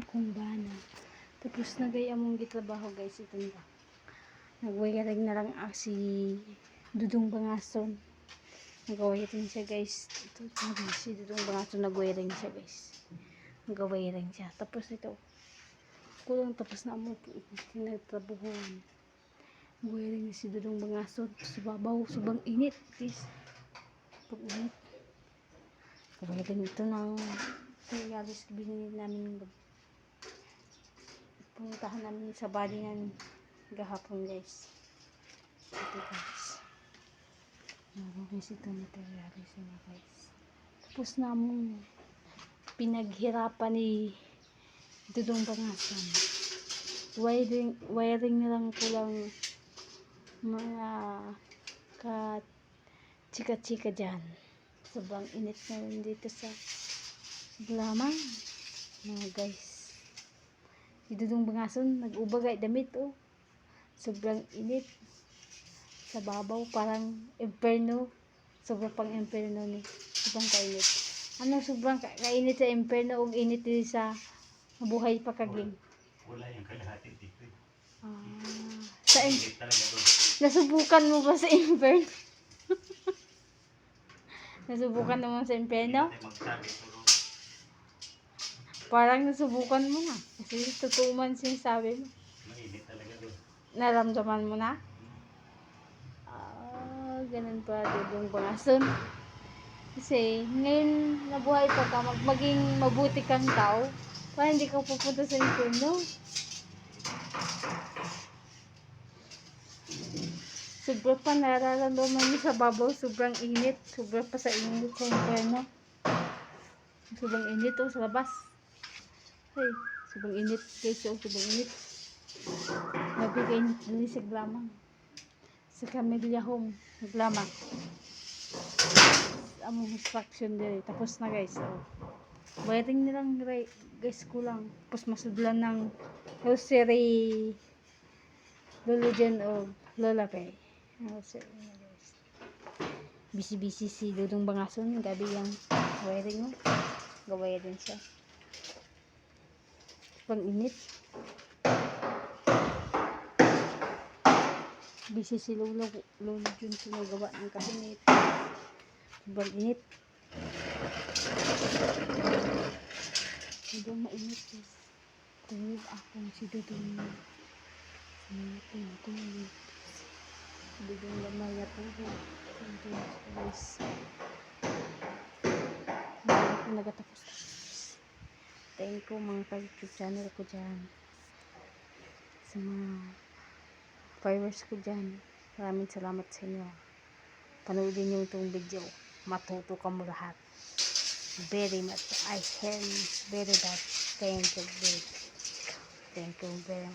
akong bana. Tapos nagay among gitrabaho guys, ito na. Nagwayaring na lang si Dudong Bangason. Nagwayaring siya guys. Ito si Dudong Bangason nagwayaring siya guys. Nagwayaring siya. Tapos ito. Kulang tapos na mo pinagtrabahuan. Nagwayaring si Dudong Bangason. Subabaw, subang init guys. Pag-init. Nagwayaring ito ng yaris binili namin. Puntahan namin sa body namin gahapon guys. Ito guys. Guys, ito materialis na guys. Tapos namong pinaghirapan ni Dudong Bangason. Wiring na lang kulang mga chika-chika dyan. Sobrang init na rin dito sa Lamang. Mga guys. Si Dudong Bangason nag-ubagay damit oh. Sobrang init. Sa babaw parang imperno. Sobrang pang imperno ni. Sobrang kainit. Ano sobrang kainit sa imperno o init din sa buhay pa kaging? Wala yung kalahati dito. Sa nasubukan mo ba sa imperno? Nasubukan mo sa imperno? Parang nasubukan mo na. Kasi totoo man sinasabi mo. Mainit talaga doon. Naramdaman mo na? Ganun pa Dudong Bangason. Kasi ngayon nabuhay pa ka, maging mabuti kang tao. Parang hindi ka pupunta sa inferno. Sobrang pa nararamdaman mo sa babaw. Sobrang init. Sobrang pa sa init sa inferno. Sobrang init oh sa labas. Hey, sobrang init guys oh. Sobrang init. Nabigay din sa Lamang. Sa Camellia Home. Lamang. Among instruction din. Tapos na guys oh. Wiring nilang guys kulang. Tapos masudlan ng rosary Lulujan o Lola Pay. Busy si Dudong Bangason. Gabi yung wiring mo. Gawaya din siya. Pang init. Busy si Lolo Jun sinagawa ng kasinit. Sobrang init. Sobrang mainit guys. Tulog akong si Dudong. Tulog. Si Dudong lamay na tulog. Tulog guys. Hindi ko nagatapos. Thank you mga ka-YouTube channel ko dyan. Sa mga followers ko dyan. Maraming salamat sa inyo. Panoodin nyo itong video. Matuto ka mo lahat. Very much. I can very much. Thank you very much.